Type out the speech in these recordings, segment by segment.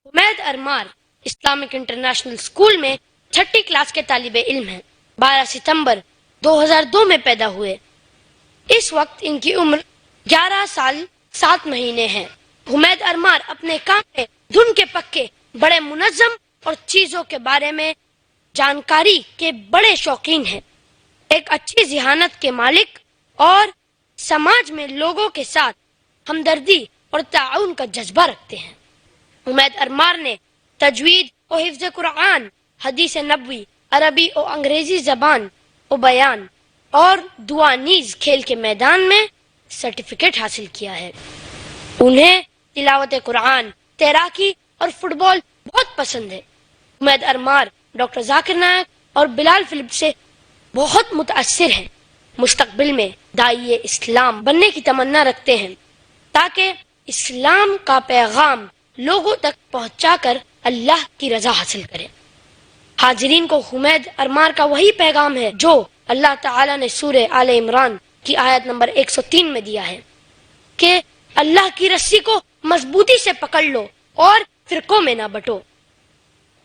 حمید ارمار Islamic international school میں چھٹی class کے طالب علم ہیں۔ 12 ستمبر 2002 میں پیدا ہوئے۔ اس وقت ان کی عمر 11 سال 7 مہینے ہے۔ حمید ارمار اپنے کام میں دھن کے پکے، بڑے منظم اور چیزوں کے بارے میں جانکاری کے بڑے شوقین ہیں۔ ایک اچھی ذہانت کے مالک اور سماج میں لوگوں کے ساتھ ہمدردی اور تعاون کا جذبہ رکھتے ہیں۔ حمید ارمار نے تجوید و حفظ قرآن، حدیث نبوی، عربی اور انگریزی زبان و بیان اور دعا نیز کھیل کے میدان میں سرٹیفکیٹ حاصل کیا ہے۔ انہیں تلاوت قرآن، تیراکی اور فٹ بال بہت پسند ہے۔ حمید ارمار ڈاکٹر ذاکر نائک اور بلال فلپ سے بہت متاثر ہیں۔ مستقبل میں داعی اسلام بننے کی تمنا رکھتے ہیں تاکہ اسلام کا پیغام لوگوں تک پہنچا کر اللہ کی رضا حاصل کرے۔ حاضرین کو حمید ارمار کا وہی پیغام ہے جو اللہ تعالیٰ نے سورہ آل عمران کی آیت نمبر 103 میں دیا ہے کہ اللہ کی رسی کو مضبوطی سے پکڑ لو اور فرقوں میں نہ بٹو۔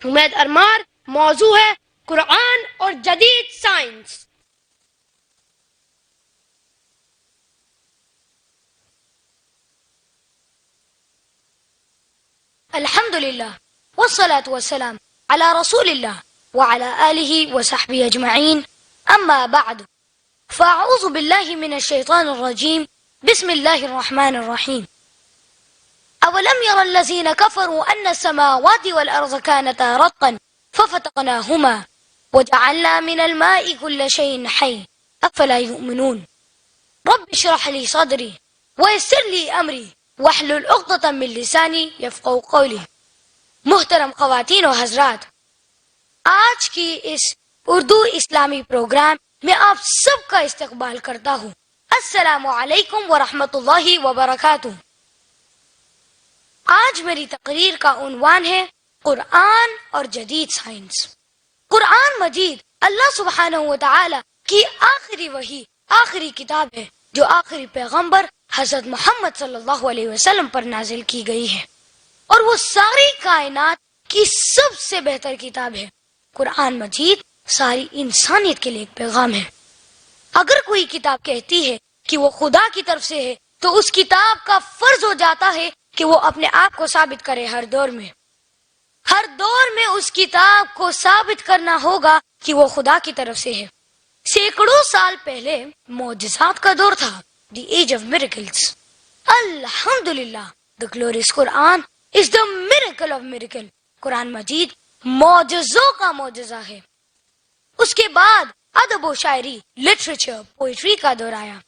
حمید ارمار موضوع ہے قرآن اور جدید سائنس۔ الحمد لله والصلاة والسلام على رسول الله وعلى آله وصحبه أجمعين، أما بعد، فأعوذ بالله من الشيطان الرجيم، بسم الله الرحمن الرحيم. أولم ير الذين كفروا أن السماوات والأرض كانتا رتقا ففتقناهما وجعلنا من الماء كل شيء حي أفلا يؤمنون. رب اشرح لي صدري ويسر لي أمري واحلل عقدة من لسانی یفقہوا قولی۔ محترم خواتین و حضرات، آج کی اس اردو اسلامی پروگرام میں آپ سب کا استقبال کرتا ہوں۔ السلام علیکم ورحمۃ اللہ وبرکاتہ۔ آج میری تقریر کا عنوان ہے قرآن اور جدید سائنس۔ قرآن مجید اللہ سبحانہ و تعالی کی آخری وحی، آخری کتاب ہے جو آخری پیغمبر حضرت محمد صلی اللہ علیہ وسلم پر نازل کی گئی ہے، اور وہ ساری کائنات کی سب سے بہتر کتاب ہے۔ قرآن مجید ساری انسانیت کے لیے ایک پیغام ہے۔ اگر کوئی کتاب کہتی ہے کہ وہ خدا کی طرف سے ہے تو اس کتاب کا فرض ہو جاتا ہے کہ وہ اپنے آپ کو ثابت کرے۔ ہر دور میں اس کتاب کو ثابت کرنا ہوگا کہ وہ خدا کی طرف سے ہے۔ سینکڑوں سال پہلے معجزات کا دور تھا، the age of miracles. Alhamdulillah, the glorious Quran is the miracle of miracle. قرآن مجید معجزوں کا معجزہ ہے۔ اس کے بعد ادب و شاعری، لٹریچر، پوئٹری کا دور آیا۔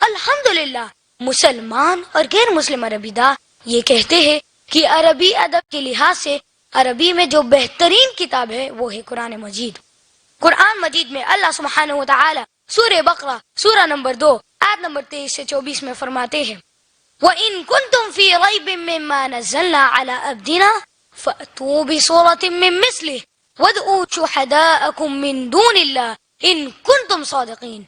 الحمدللہ مسلمان اور غیر مسلم عربی داں یہ کہتے ہیں کہ عربی ادب کے لحاظ سے عربی میں جو بہترین کتاب ہے وہ ہے قرآن مجید۔ قرآن مجید میں اللہ سبحانہ و تعالی سورہ بقرہ سورہ نمبر 2 آیت نمبر 23 سے 24 میں فرماتے ہیں وَإِن كُنتُمْ فِي رَيْبٍ مِّمَّا نَزَّلْنَا عَلَىٰ عَبْدِنَا فَأْتُوا بِصُورَةٍ مِّن مِّثْلِهِ وَادْعُوا شُهَدَاءَكُم مِّن دُونِ اللَّهِ إِن كُنتُمْ صَادِقِينَ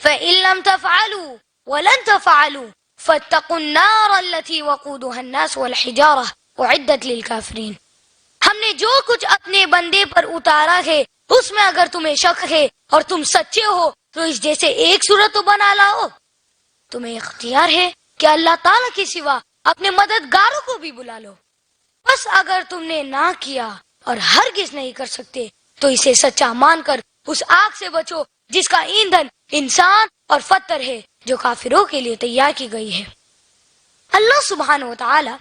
فَإِن لَّمْ تَفْعَلُوا وَلَن تَفْعَلُوا فَاتَّقُوا النَّارَ الَّتِي وَقُودُهَا النَّاسُ وَالْحِجَارَةُ أُعِدَّتْ لِلْكَافِرِينَ۔ ہم نے جو کچھ اپنے بندے پر اتارا ہے اس میں اگر تمہیں شک ہے اور تم سچے ہو تو اس جیسے ایک صورت تو بنا لاؤ۔ تمہیں اختیار ہے کہ اللہ تعالیٰ کے سوا اپنے مددگاروں کو بھی بلا لو۔ بس اگر تم نے نہ کیا اور ہرگز نہیں کر سکتے تو اسے سچا مان کر اس آگ سے بچو جس کا ایندھن انسان اور پتھر ہے جو کافروں کے لیے تیار کی گئی ہے۔ اللہ سبحانہ و تعالی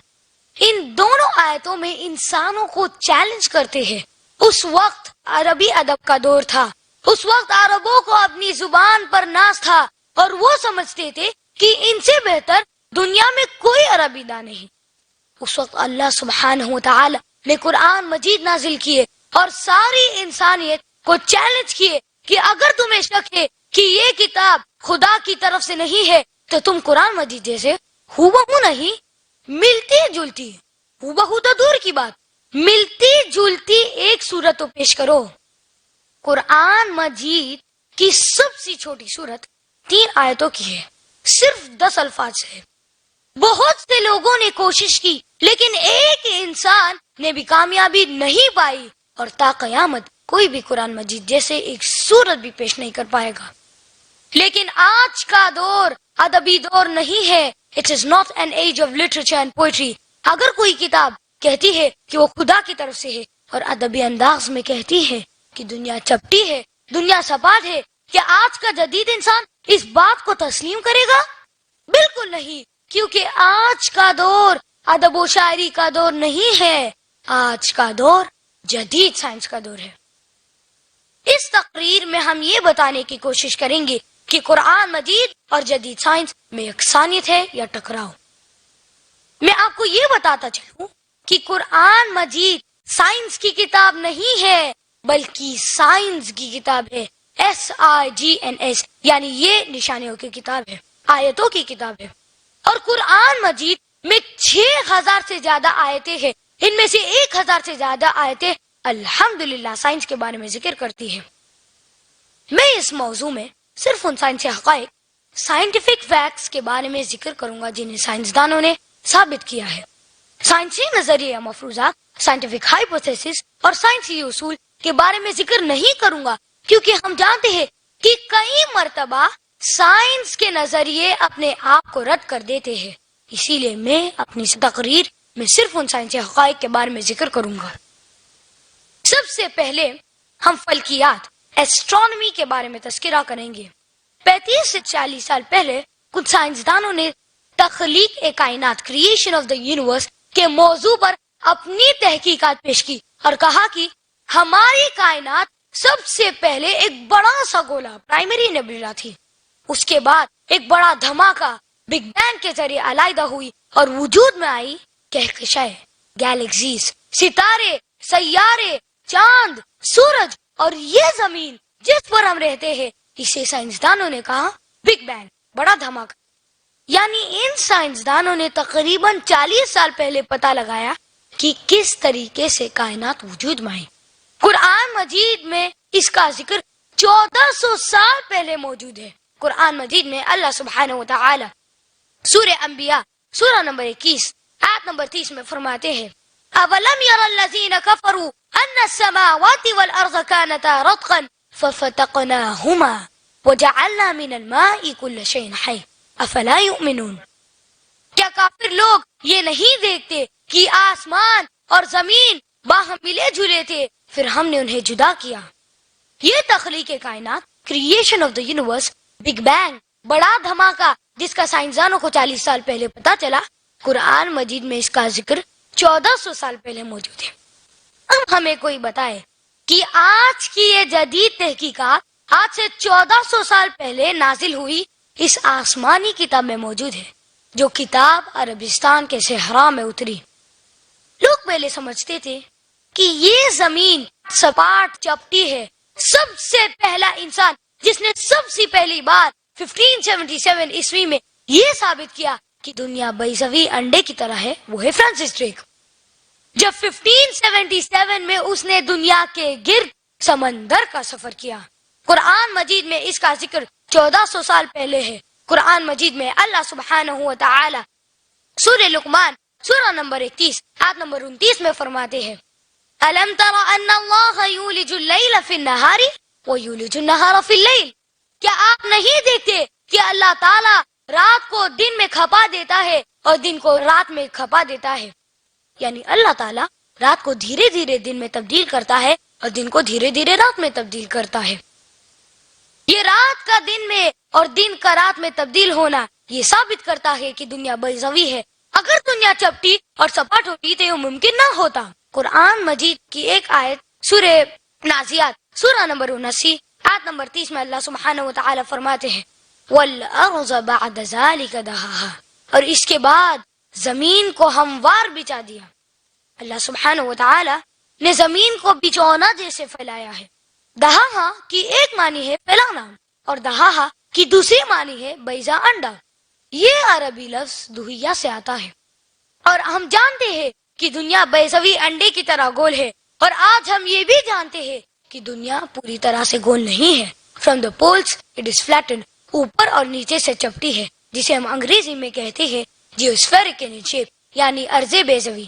ان دونوں آیتوں میں انسانوں کو چیلنج کرتے ہیں۔ اس وقت عربی ادب کا دور تھا، اس وقت عربوں کو اپنی زبان پر ناز تھا اور وہ سمجھتے تھے کہ ان سے بہتر دنیا میں کوئی عربی داں نہیں۔ اس وقت اللہ سبحانہ و تعالی نے قرآن مجید نازل کیے اور ساری انسانیت کو چیلنج کیے کہ اگر تمہیں شک ہے کہ یہ کتاب خدا کی طرف سے نہیں ہے تو تم قرآن مجید جیسے ہو بہو نہیں، ملتی جلتی، ہو بہو تو دور کی بات، ملتی جلتی ایک صورت تو پیش کرو۔ قرآن مجید کی سب سے چھوٹی صورت 3 آیتوں کی ہے، صرف 10 الفاظ ہے۔ بہت سے لوگوں نے کوشش کی لیکن ایک انسان نے بھی کامیابی نہیں پائی اور تا قیامت کوئی بھی قرآن مجید جیسے ایک سورت بھی پیش نہیں کر پائے گا. لیکن آج کا دور ادبی دور نہیں ہے. It is not an age of literature and poetry. اگر کوئی کتاب کہتی ہے کہ وہ خدا کی طرف سے ہے اور ادبی انداز میں کہتی ہے کہ دنیا چپٹی ہے، دنیا سپاٹ ہے، کیا آج کا جدید انسان اس بات کو تسلیم کرے گا؟ بالکل نہیں، کیونکہ آج کا دور ادب و شاعری کا دور نہیں ہے. آج کا دور جدید سائنس کا دور ہے. اس تقریر میں ہم یہ بتانے کی کوشش کریں گے کہ قرآن مجید اور جدید سائنس میں یکسانیت ہے یا ٹکراؤ. میں آپ کو یہ بتاتا چلوں کہ قرآن مجید سائنس کی کتاب نہیں ہے بلکہ سائنس کی کتاب ہے. SIGNS یعنی یہ نشانیوں کی کتاب ہے، آیتوں کی کتاب ہے. اور قرآن مجید میں 6000 سے زیادہ آیتیں ہیں. ان میں سے 1000 سے زیادہ آیتیں الحمدللہ سائنس کے بارے میں ذکر کرتی ہیں. میں اس موضوع میں صرف ان سائنسی حقائق، سائنٹیفک فیکٹس کے بارے میں ذکر کروں گا جنہیں سائنسدانوں نے ثابت کیا ہے. سائنسی نظریے یا مفروضات، سائنٹیفک ہائپوتھیسس اور سائنسی اصول کے بارے میں ذکر نہیں کروں گا کیونکہ ہم جانتے ہیں کہ کئی مرتبہ سائنس کے نظریے اپنے آپ کو رد کر دیتے ہیں. اسی لیے میں اپنی تقریر میں صرف ان سائنسی حقائق کے بارے میں ذکر کروں گا. سب سے پہلے ہم فلکیات، ایسٹرونومی کے بارے میں تذکرہ کریں گے. 35 سے 40 سال پہلے کچھ سائنسدانوں نے تخلیق کائنات، کریشن آف دا یونیورس کے موضوع پر اپنی تحقیقات پیش کی اور کہا کہ ہماری کائنات سب سے پہلے ایک بڑا سا گولا، پرائمری نیبولا تھی. اس کے بعد ایک بڑا دھماکہ بگ بینگ کے ذریعے علیحدہ ہوئی اور وجود میں آئی کہکشائیں، گیلیکسیز، ستارے، سیارے، چاند، سورج اور یہ زمین جس پر ہم رہتے ہیں. اسے سائنسدانوں نے کہا بگ بینگ، بڑا دھماکہ. یعنی ان سائنسدانوں نے تقریباً 40 سال پہلے پتہ لگایا کہ کس طریقے سے کائنات وجود میں آئی. قرآن مجید میں اس کا ذکر 1400 سال پہلے موجود ہے. قرآن مجید میں اللہ سبحانہ وتعالی سورہ انبیاء سورہ نمبر 21 آیت نمبر 30 میں فرماتے ہیں اولم یر الذین کفروا ان السماوات والارض كانتا رتقا ففتقناهما وجعلنا من الماء كل شيء حي افلا يؤمنون. کیا کافر لوگ یہ نہیں دیکھتے کہ آسمان اور زمین باہم ملے جلے تھے پھر ہم نے انہیں جدا کیا. یہ تخلیق کائنات، creation of the universe, big bang, بڑا دھماکہ جس کا سائنسدانوں کو 40 سال پہلے پتا چلا، قرآن مجید میں اس کا ذکر 1400 سال پہلے موجود ہے. اب ہمیں کوئی بتائے کہ آج کی یہ جدید تحقیقات آج سے 1400 سال پہلے نازل ہوئی اس آسمانی کتاب میں موجود ہے جو کتاب عربستان کے صحرا میں اتری. لوگ پہلے سمجھتے تھے کہ یہ زمین سپاٹ چپٹی ہے. سب سے پہلا انسان جس نے سب سے پہلی بار 1577 عیسوی میں یہ ثابت کیا کہ دنیا بیضوی انڈے کی طرح ہے وہ ہے فرانسس ڈریک. جب 1577 میں اس نے دنیا کے گرد سمندر کا سفر کیا. قرآن مجید میں اس کا ذکر 1400 سال پہلے ہے. قرآن مجید میں اللہ سبحانہ وتعالی سورہ لقمان سورہ نمبر 31 آیت نمبر 29 میں فرماتے ہیں أَلَمْ تَرَ أَنَّ اللَّهَ يُولِجُ اللَّيْلَ فِي النَّهَارِ وَيُولِجُ النَّهَارَ فِي اللَّيْلِ. کیا آپ نہیں دیکھتے کہ اللہ تعالیٰ رات کو دن میں کھپا دیتا ہے اور دن کو رات میں کھپا دیتا ہے. یعنی اللہ تعالیٰ رات کو دھیرے دھیرے دن میں تبدیل کرتا ہے اور دن کو دھیرے دھیرے رات میں تبدیل کرتا ہے. یہ رات کا دن میں اور دن کا رات میں تبدیل ہونا یہ ثابت کرتا ہے کہ دنیا بیضوی ہے. اگر دنیا چپٹی اور سپاٹ ہوتی تو یہ ممکن نہ ہوتا. قرآن مجید کی ایک آیت سورہ نازیات سورہ نمبر 79 آیت نمبر 30 میں اللہ سبحانہ وتعالی فرماتے ہیں وَالْأَرْضَ بَعْدَ ذَلِكَ دَحَاهَا. اور اس کے بعد زمین کو ہموار بچا دیا. اللہ سبحانہ وتعالی نے زمین کو بچونا جیسے پھیلایا ہے. دہاہا کی ایک معنی ہے پھیلانا اور دہاہا کی دوسری معنی ہے بیضا انڈا. یہ عربی لفظ دہیا سے آتا ہے اور ہم جانتے ہیں کہ دنیا بیضوی انڈے کی طرح گول ہے. اور آج ہم یہ بھی جانتے ہیں کہ دنیا پوری طرح سے گول نہیں ہے. From the poles it is flattened. اوپر اور نیچے سے چپٹی ہے جسے ہم انگریزی میں کہتے ہیں جیوسفیرک ان شیپ یعنی ارض بیضوی.